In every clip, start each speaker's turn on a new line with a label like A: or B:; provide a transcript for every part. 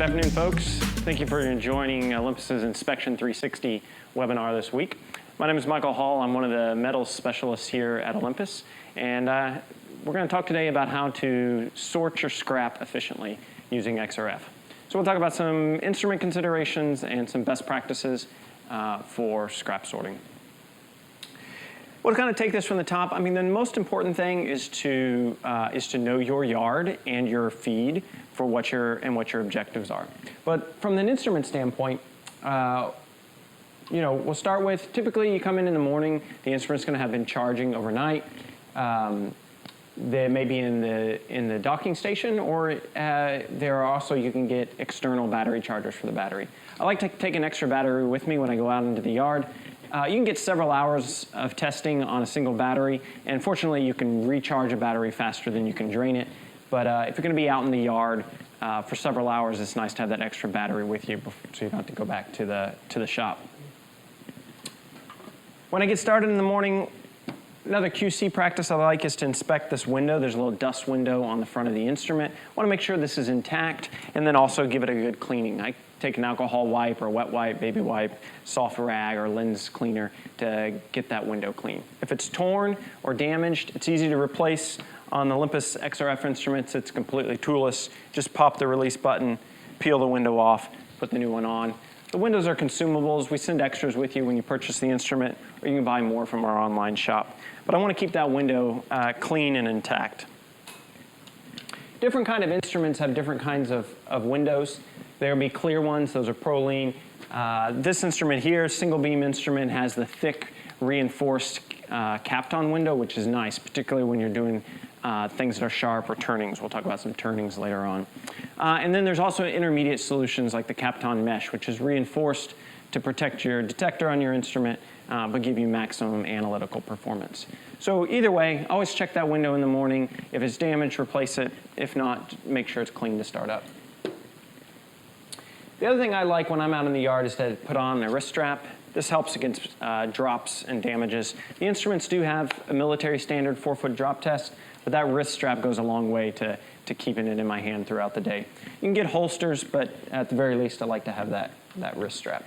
A: Good afternoon, folks. Thank you for joining Olympus's Inspection 360 webinar this week. My name is Michael Hall. I'm one of the metals specialists here at Olympus, and we're going to talk today about how to sort your scrap efficiently using XRF. So we'll talk about some instrument considerations and some best practices for scrap sorting. We'll kind of take this from the top. I mean, the most important thing is to know your yard and your feed for what your objectives are. But from an instrument standpoint, we'll start with, typically you come in the morning, the instrument's going to have been charging overnight. They may be in the docking station, or there are also, you can get external battery chargers for the battery. I like to take an extra battery with me when I go out into the yard. You can get several hours of testing on a single battery, and fortunately you can recharge a battery faster than you can drain it. But if you're going to be out in the yard for several hours, it's nice to have that extra battery with you so you don't have to go back to the shop. When I get started in the morning, another QC practice I like is to inspect this window. There's a little dust window on the front of the instrument. I want to make sure this is intact, and then also give it a good cleaning. I take an alcohol wipe or wet wipe, baby wipe, soft rag, or lens cleaner to get that window clean. If it's torn or damaged, it's easy to replace. On the Olympus XRF instruments, it's completely toolless. Just pop the release button, peel the window off, put the new one on. The windows are consumables. We send extras with you when you purchase the instrument, or you can buy more from our online shop. But I want to keep that window clean and intact. Different kind of instruments have different kinds of windows. There will be clear ones. Those are Prolene. This instrument here, single beam instrument, has the thick reinforced Kapton window, which is nice, particularly when you're doing things that are sharp or turnings. We'll talk about some turnings later on. And then there's also intermediate solutions like the Kapton mesh, which is reinforced to protect your detector on your instrument, but give you maximum analytical performance. So either way, always check that window in the morning. If it's damaged, replace it. If not, make sure it's clean to start up. The other thing I like when I'm out in the yard is to put on a wrist strap. This helps against drops and damages. The instruments do have a military standard 4-foot drop test, but that wrist strap goes a long way to keeping it in my hand throughout the day. You can get holsters, but at the very least, I like to have that wrist strap.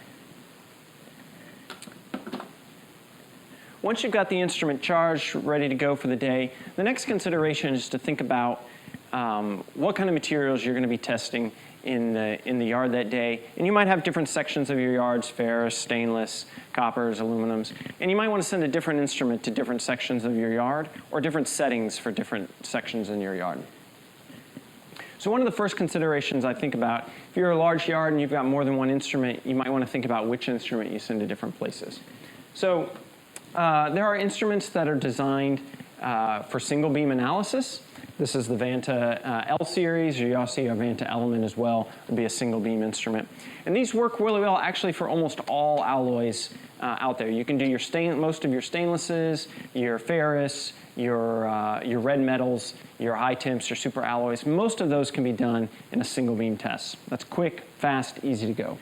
A: Once you've got the instrument charged, ready to go for the day, the next consideration is to think about what kind of materials you're going to be testing in the yard that day. And you might have different sections of your yards: ferrous, stainless, coppers, aluminums. And you might want to send a different instrument to different sections of your yard, or different settings for different sections in your yard. So one of the first considerations I think about, if you're a large yard and you've got more than one instrument, you might want to think about which instrument you send to different places. So there are instruments that are designed for single beam analysis. This is the Vanta L series. You also see our Vanta Element as well. It'll be a single beam instrument. And these work really well actually for almost all alloys out there. You can do most of your stainlesses, your ferrous, your red metals, your high temps, your super alloys. Most of those can be done in a single beam test. That's quick, fast, easy to go.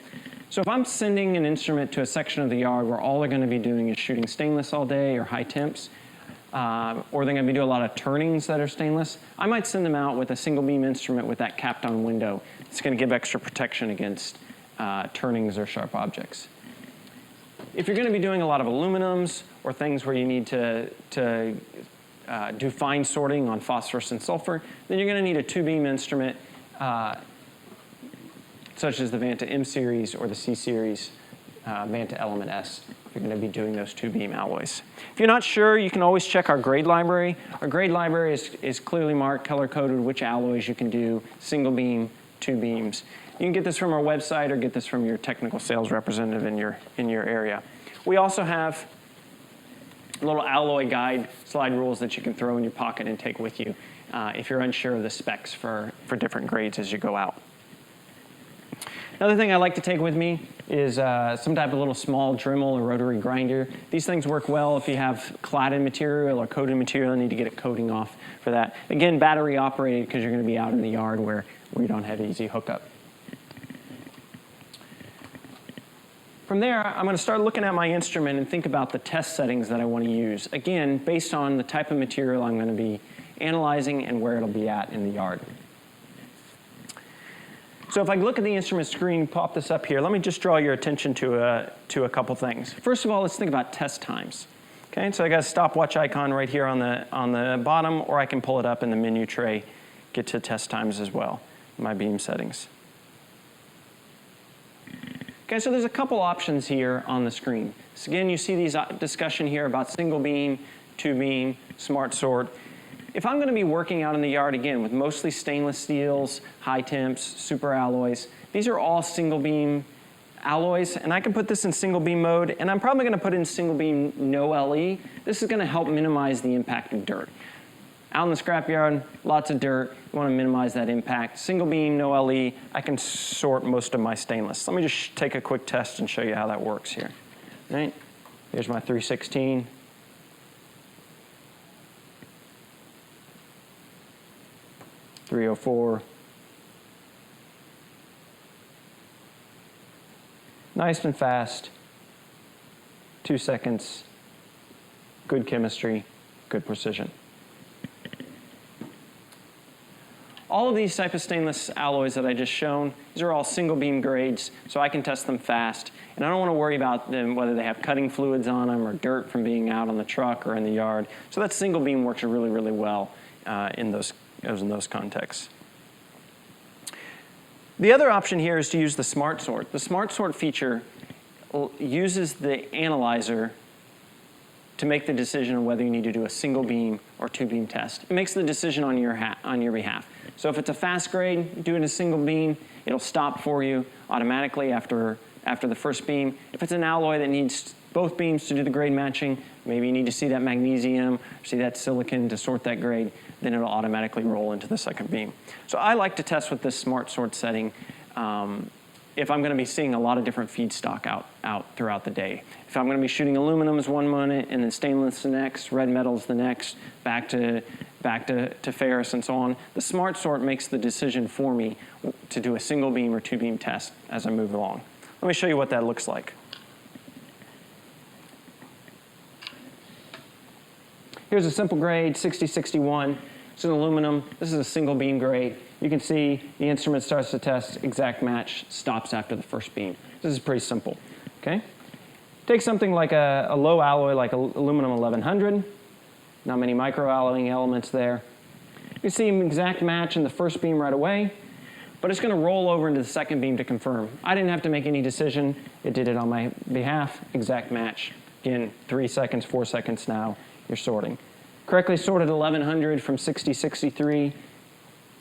A: So if I'm sending an instrument to a section of the yard where all they're going to be doing is shooting stainless all day or high temps, or they're going to be doing a lot of turnings that are stainless, I might send them out with a single beam instrument with that Kapton window. It's going to give extra protection against turnings or sharp objects. If you're going to be doing a lot of aluminums or things where you need to do fine sorting on phosphorus and sulfur, then you're going to need a 2-beam instrument such as the Vanta M series or the C series Vanta Element S. You're going to be doing those 2-beam alloys. If you're not sure, you can always check our grade library. Our grade library is clearly marked, color-coded, which alloys you can do, single beam, 2 beams. You can get this from our website or get this from your technical sales representative in your area. We also have little alloy guide slide rules that you can throw in your pocket and take with you if you're unsure of the specs for different grades as you go out. Another thing I like to take with me is some type of little small Dremel or rotary grinder. These things work well if you have cladded material or coated material and need to get a coating off for that. Again, battery operated because you're going to be out in the yard where you don't have easy hookup. From there, I'm going to start looking at my instrument and think about the test settings that I want to use. Again, based on the type of material I'm going to be analyzing and where it'll be at in the yard. So if I look at the instrument screen, pop this up here, let me just draw your attention to a couple things. First of all, let's think about test times. Okay, so I got a stopwatch icon right here on the bottom, or I can pull it up in the menu tray, get to test times as well, my beam settings. Okay, so there's a couple options here on the screen. So again, you see these discussion here about single beam, two beam, smart sort. If I'm going to be working out in the yard, again, with mostly stainless steels, high temps, super alloys, these are all single beam alloys, and I can put this in single beam mode, and I'm probably going to put in single beam no LE. This is going to help minimize the impact of dirt. Out in the scrapyard, lots of dirt, you want to minimize that impact. Single beam, no LE, I can sort most of my stainless. Let me just take a quick test and show you how that works here. All right, here's my 316. .304. Nice and fast. 2 seconds. Good chemistry, good precision. All of these type of stainless alloys that I just shown, these are all single beam grades, so I can test them fast. And I don't want to worry about them, whether they have cutting fluids on them or dirt from being out on the truck or in the yard. So that single beam works really, really well in those contexts. The other option here is to use the smart sort. The smart sort feature uses the analyzer to make the decision on whether you need to do a single beam or two beam test. It makes the decision on your behalf. So if it's a fast grade, do it in a single beam, it'll stop for you automatically after the first beam. If it's an alloy that needs both beams to do the grade matching, maybe you need to see that magnesium, or see that silicon to sort that grade, then it'll automatically roll into the second beam. So I like to test with this smart sort setting if I'm going to be seeing a lot of different feedstock out throughout the day. If I'm going to be shooting aluminums one minute and then stainless the next, red metals the next, back to ferrous and so on, the smart sort makes the decision for me to do a single beam or two beam test as I move along. Let me show you what that looks like. Here's a simple grade, 6061. It's an aluminum. This is a single beam grade. You can see the instrument starts to test, exact match, stops after the first beam. This is pretty simple, okay? Take something like a low alloy like aluminum 1100. Not many microalloying elements there. You can see an exact match in the first beam right away, but it's going to roll over into the second beam to confirm. I didn't have to make any decision. It did it on my behalf, exact match. Again, 3 seconds, 4 seconds now, you're sorting. Correctly sorted 1100 from 6063.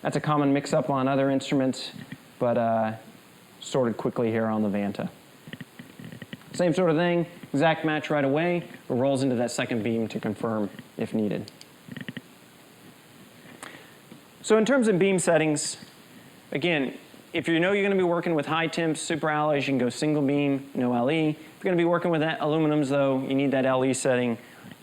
A: That's a common mix-up on other instruments, but sorted quickly here on the Vanta. Same sort of thing, exact match right away. It rolls into that second beam to confirm if needed. So in terms of beam settings, again, if you know you're going to be working with high temps, super alloys, you can go single beam, no LE. If you're going to be working with aluminums, though, you need that LE setting.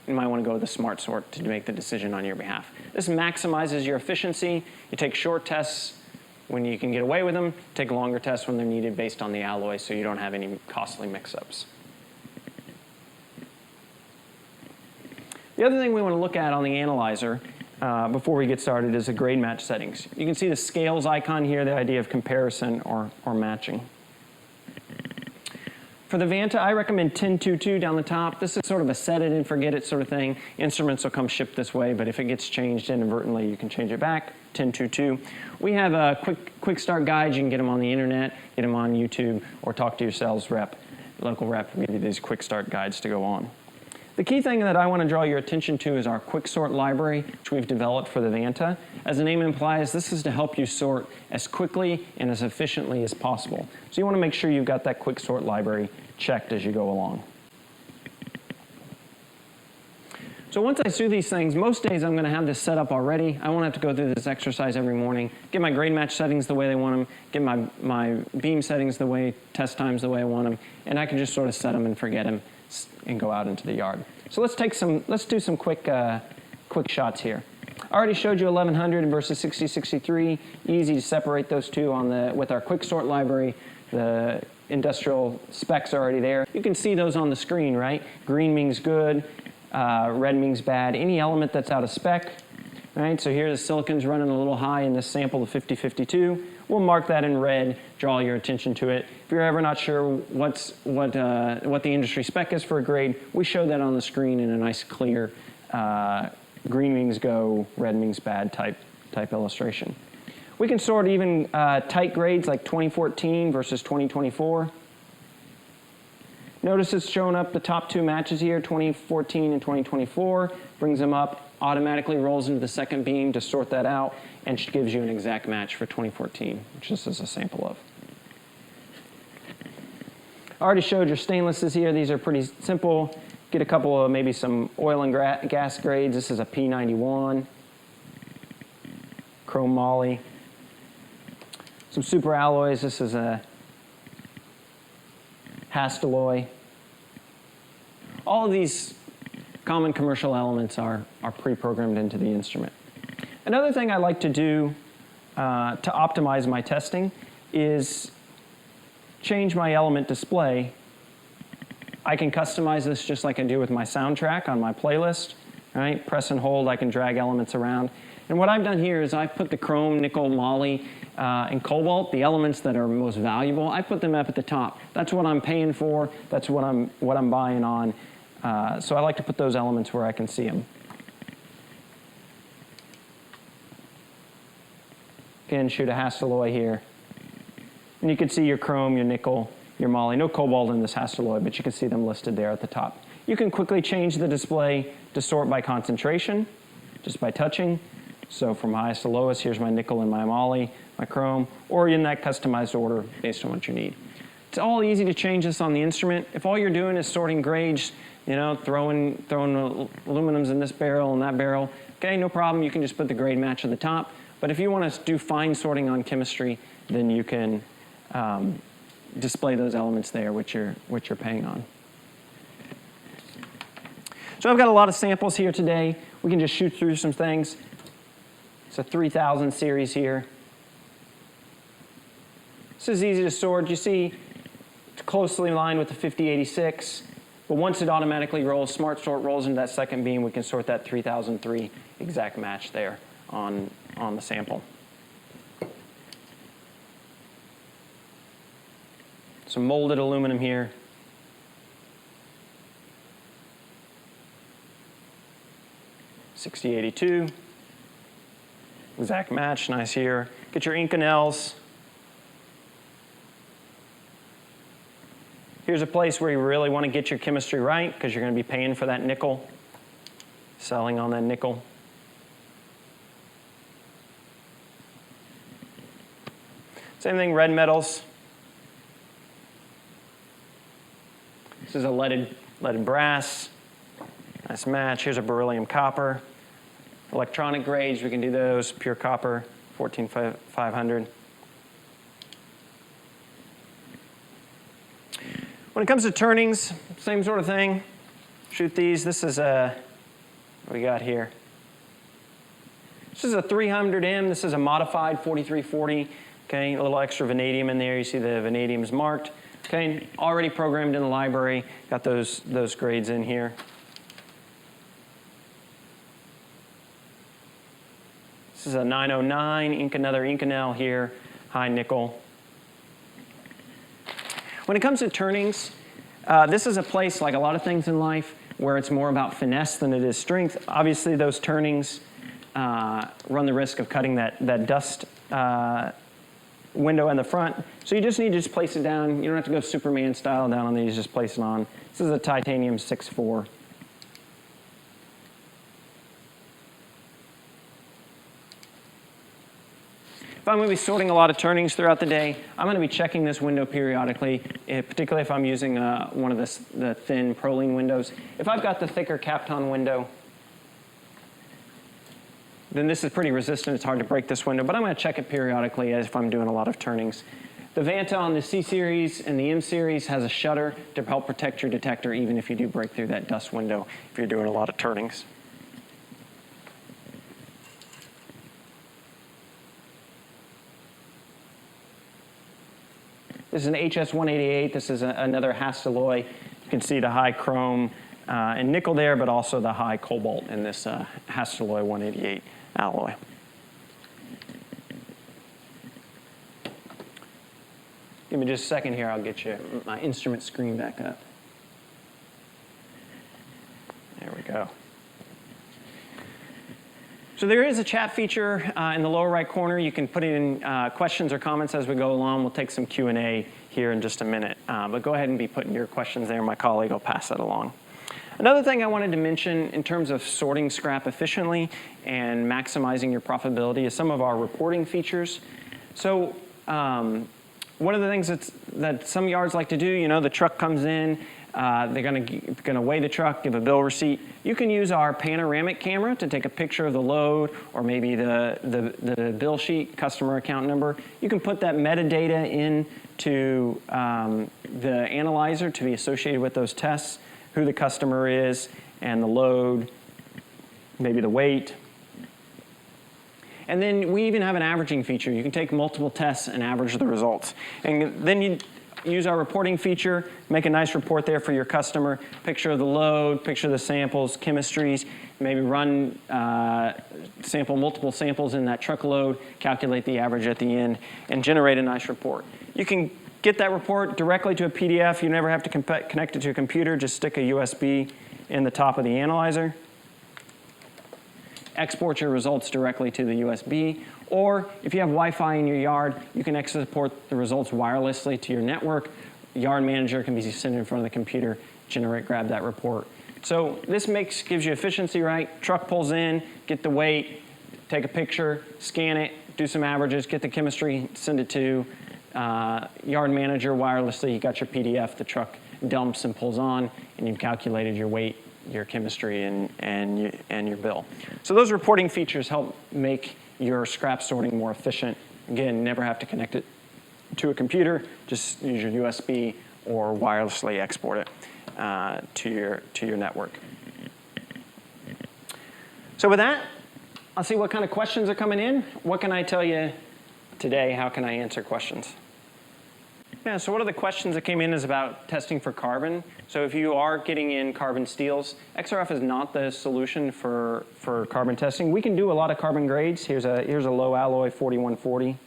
A: You might want to go with the smart sort to make the decision on your behalf. This maximizes your efficiency. You take short tests when you can get away with them, take longer tests when they're needed based on the alloy so you don't have any costly mix-ups. The other thing we want to look at on the analyzer before we get started is the grade match settings. You can see the scales icon here, the idea of comparison or matching. For the Vanta, I recommend 1022 down the top. This is sort of a set it and forget it sort of thing. Instruments will come shipped this way, but if it gets changed inadvertently, you can change it back, 1022. We have quick start guides. You can get them on the internet, get them on YouTube, or talk to your sales rep. Local rep will give you these quick start guides to go on. The key thing that I want to draw your attention to is our quick sort library, which we've developed for the Vanta. As the name implies, this is to help you sort as quickly and as efficiently as possible. So you want to make sure you've got that quick sort library checked as you go along. So once I do these things, most days I'm going to have this set up already. I won't have to go through this exercise every morning, get my grade match settings the way they want them, get my beam settings the way, test times the way I want them, and I can just sort of set them and forget them and go out into the yard. So let's do some quick shots here. I already showed you 1100 versus 6063. Easy to separate those two with our quick sort library. The industrial specs are already there. You can see those on the screen, right? Green means good, red means bad. Any element that's out of spec, Right, so here the silicon's running a little high in this sample of 5052. We'll mark that in red, draw your attention to it. If you're ever not sure what the industry spec is for a grade, we show that on the screen in a nice clear green means go, red means bad type illustration. We can sort even tight grades like 2014 versus 2024. Notice it's showing up the top two matches here, 2014 and 2024, brings them up, automatically rolls into the second beam to sort that out, and gives you an exact match for 2014, which this is a sample of. I already showed your stainlesses here. These are pretty simple. Get a couple of maybe some oil and gas grades. This is a P91, chrome moly. Some super alloys. This is a Hastelloy. All of these common commercial elements are pre-programmed into the instrument. Another thing I like to do to optimize my testing is change my element display. I can customize this just like I do with my soundtrack on my playlist. Right? Press and hold, I can drag elements around. And what I've done here is I've put the chrome, nickel, moly, and cobalt, the elements that are most valuable, I put them up at the top. That's what I'm paying for. That's what I'm buying on. So I like to put those elements where I can see them. Again, shoot a Hastelloy here. And you can see your chrome, your nickel, your moly. No cobalt in this Hastelloy, but you can see them listed there at the top. You can quickly change the display to sort by concentration, just by touching. So from highest to lowest, here's my nickel and my moly, my chrome, or in that customized order based on what you need. It's all easy to change this on the instrument. If all you're doing is sorting grades, you know, throwing aluminums in this barrel and that barrel, okay, no problem. You can just put the grade match at the top. But if you want to do fine sorting on chemistry, then you can display those elements there, which you're paying on. So I've got a lot of samples here today. We can just shoot through some things. It's a 3000 series here. This is easy to sort. You see it's closely aligned with the 5086. But once it automatically rolls, Smart Sort rolls into that second beam, we can sort that 3003 exact match there on the sample. Some molded aluminum here. $60.82. Exact match, nice here. Get your Inconels. Here's a place where you really want to get your chemistry right because you're going to be paying for that nickel, selling on that nickel. Same thing, red metals. This is a leaded brass. Nice match. Here's a beryllium copper. Electronic grades, we can do those. Pure copper, 14500. When it comes to turnings, same sort of thing. Shoot these. This is what we got here. This is a 300M. This is a modified 4340. Okay, a little extra vanadium in there. You see the vanadium's marked. Okay, already programmed in the library. Got those grades in here. This is a 909, another Inconel here, high nickel. When it comes to turnings, this is a place, like a lot of things in life, where it's more about finesse than it is strength. Obviously, those turnings run the risk of cutting that dust window in the front. So you just need to just place it down. You don't have to go Superman style down on these, just place it on. This is a titanium 6.4. If I'm going to be sorting a lot of turnings throughout the day, I'm going to be checking this window periodically, particularly if I'm using one of the thin Proline windows. If I've got the thicker Kapton window, then this is pretty resistant. It's hard to break this window, but I'm going to check it periodically as if I'm doing a lot of turnings. The Vanta on the C series and the M series has a shutter to help protect your detector even if you do break through that dust window if you're doing a lot of turnings. This is an HS188. This is another Hastelloy. You can see the high chrome, and nickel there, but also the high cobalt in this Hastelloy 188 alloy. Give me just a second here, I'll get you my instrument screen back up. There we go. So there is a chat feature in the lower right corner. You can put in questions or comments as we go along. We'll take some Q&A here in just a minute. But go ahead and be putting your questions there. My colleague will pass that along. Another thing I wanted to mention in terms of sorting scrap efficiently and maximizing your profitability is some of our reporting features. So one of the things that some yards like to do, you know, the truck comes in, they're gonna weigh the truck, give a bill receipt. You can use our panoramic camera to take a picture of the load or maybe the bill sheet, customer account number. You can put that metadata into the analyzer to be associated with those tests, who the customer is and the load, maybe the weight. And then we even have an averaging feature. You can take multiple tests and average the results. And then you use our reporting feature, make a nice report there for your customer, picture of the load, picture of the samples, chemistries, maybe run multiple samples in that truckload, calculate the average at the end, and generate a nice report. You can get that report directly to a PDF. You never have to connect it to a computer. Just stick a USB in the top of the analyzer. Export your results directly to the USB. Or if you have Wi-Fi in your yard, you can export the results wirelessly to your network. Yard manager can be sitting in front of the computer, grab that report. So this gives you efficiency, right? Truck pulls in, get the weight, take a picture, scan it, do some averages, get the chemistry, send it to yard manager wirelessly. You got your PDF, the truck dumps and pulls on, and you've calculated your weight, your chemistry, and your bill. So those reporting features help make your scrap sorting more efficient. Again, never have to connect it to a computer. Just use your USB or wirelessly export it to your network. So with that, I'll see what kind of questions are coming in. What can I tell you today? How can I answer questions? Yeah, so one of the questions that came in is about testing for carbon. So if you are getting in carbon steels, XRF is not the solution for carbon testing. We can do a lot of carbon grades. Here's a low alloy 4140.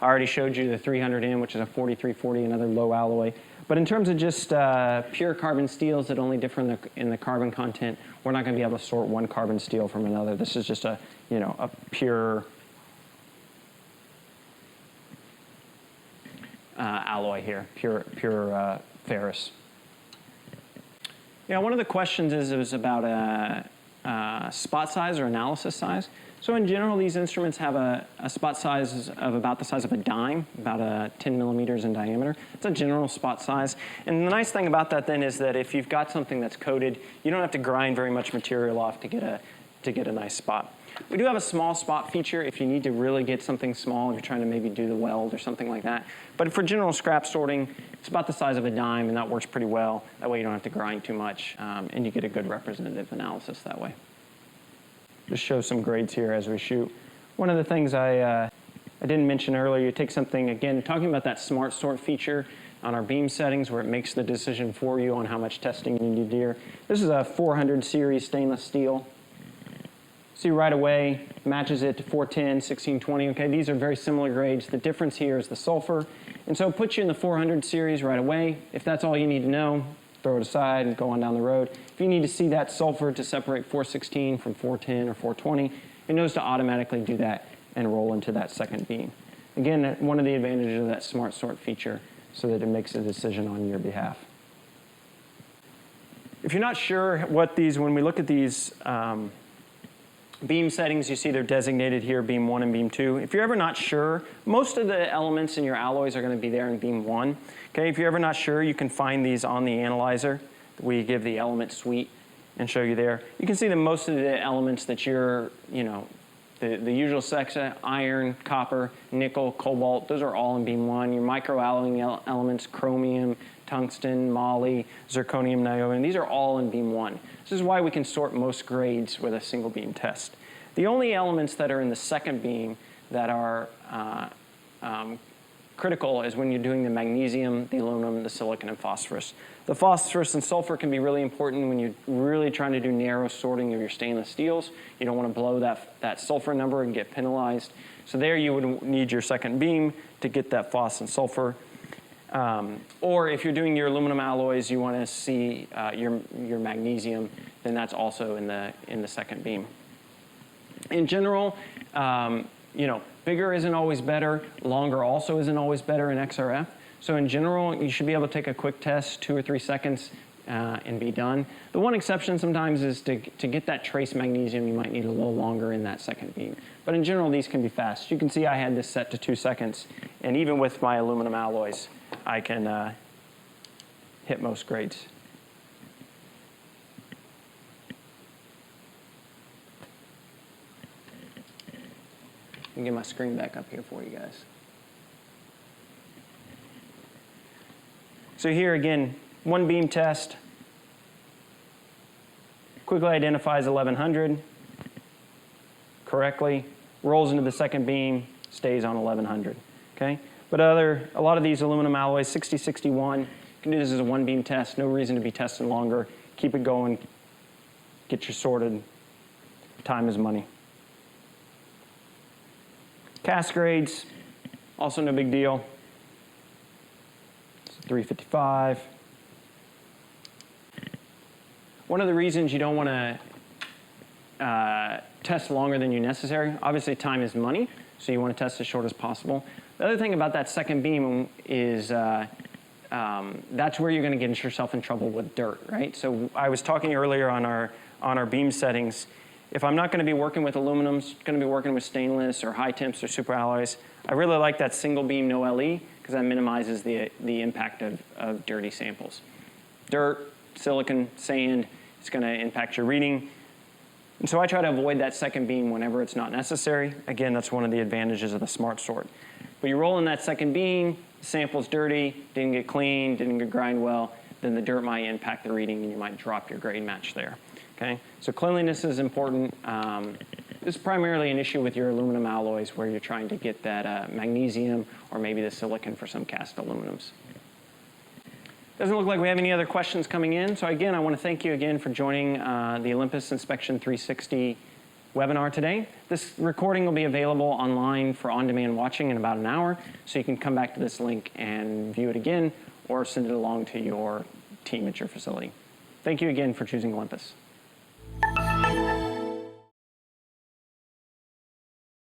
A: I already showed you the 300N, which is a 4340, another low alloy. But in terms of just pure carbon steels that only differ in the carbon content, we're not going to be able to sort one carbon steel from another. This is just a pure alloy here, pure ferrous. Yeah, one of the questions is about spot size or analysis size. So in general, these instruments have a spot size of about the size of a dime, about 10 millimeters in diameter. It's a general spot size. And the nice thing about that then is that if you've got something that's coated, you don't have to grind very much material off to get a nice spot. We do have a small spot feature if you need to really get something small, if you're trying to maybe do the weld or something like that. But for general scrap sorting, it's about the size of a dime, and that works pretty well. That way you don't have to grind too much, and you get a good representative analysis that way. Just show some grades here as we shoot. One of the things I didn't mention earlier, you take something, again, talking about that smart sort feature on our beam settings where it makes the decision for you on how much testing you need to do. This is a 400 series stainless steel. See right away, matches it to 410, 1620. Okay, these are very similar grades. The difference here is the sulfur. And so it puts you in the 400 series right away. If that's all you need to know, throw it aside and go on down the road. If you need to see that sulfur to separate 416 from 410 or 420, it knows to automatically do that and roll into that second beam. Again, one of the advantages of that smart sort feature so that it makes a decision on your behalf. If you're not sure what when we look at these beam settings, you see they're designated here, beam 1 and beam 2. If you're ever not sure, most of the elements in your alloys are going to be there in beam 1. Okay, if you're ever not sure, you can find these on the analyzer. We give the element suite and show you there. You can see that most of the elements that you're, the usual section, iron, copper, nickel, cobalt, those are all in beam 1. Your microalloying elements, chromium, tungsten, moly, zirconium, niobium, these are all in beam 1. This is why we can sort most grades with a single beam test. The only elements that are in the second beam that are critical is when you're doing the magnesium, the aluminum, the silicon, and phosphorus. The phosphorus and sulfur can be really important when you're really trying to do narrow sorting of your stainless steels. You don't want to blow that sulfur number and get penalized. So there you would need your second beam to get that phos and sulfur. Or if you're doing your aluminum alloys, you want to see your magnesium, then that's also in the second beam. In general, you know, bigger isn't always better. Longer also isn't always better in XRF. So in general, you should be able to take a quick test, 2 or 3 seconds, and be done. The one exception sometimes is to get that trace magnesium, you might need a little longer in that second beam. But in general, these can be fast. You can see I had this set to 2 seconds, and even with my aluminum alloys, I can hit most grades. Let me get my screen back up here for you guys. So here again, one beam test. Quickly identifies 1100 correctly, rolls into the second beam, stays on 1100. Okay? But a lot of these aluminum alloys, 6061, you can do this as a one beam test. No reason to be testing longer. Keep it going. Get you sorted. Time is money. Cast grades, also no big deal. 355. One of the reasons you don't want to test longer than you necessary, obviously time is money, so you want to test as short as possible. The other thing about that second beam is that's where you're going to get yourself in trouble with dirt, right? So I was talking earlier on our beam settings. If I'm not going to be working with aluminums, going to be working with stainless or high temps or super alloys, I really like that single beam no LE because that minimizes the impact of dirty samples. Dirt, silicon, sand, it's going to impact your reading. And so I try to avoid that second beam whenever it's not necessary. Again, that's one of the advantages of the smart sort. But you roll in that second beam, the sample's dirty, didn't get clean, didn't get grind well, then the dirt might impact the reading and you might drop your grade match there. Okay? So cleanliness is important. This is primarily an issue with your aluminum alloys where you're trying to get that magnesium or maybe the silicon for some cast aluminums. Doesn't look like we have any other questions coming in. So again, I want to thank you again for joining the Olympus Inspection 360 webinar today. This recording will be available online for on-demand watching in about an hour. So you can come back to this link and view it again or send it along to your team at your facility. Thank you again for choosing Olympus.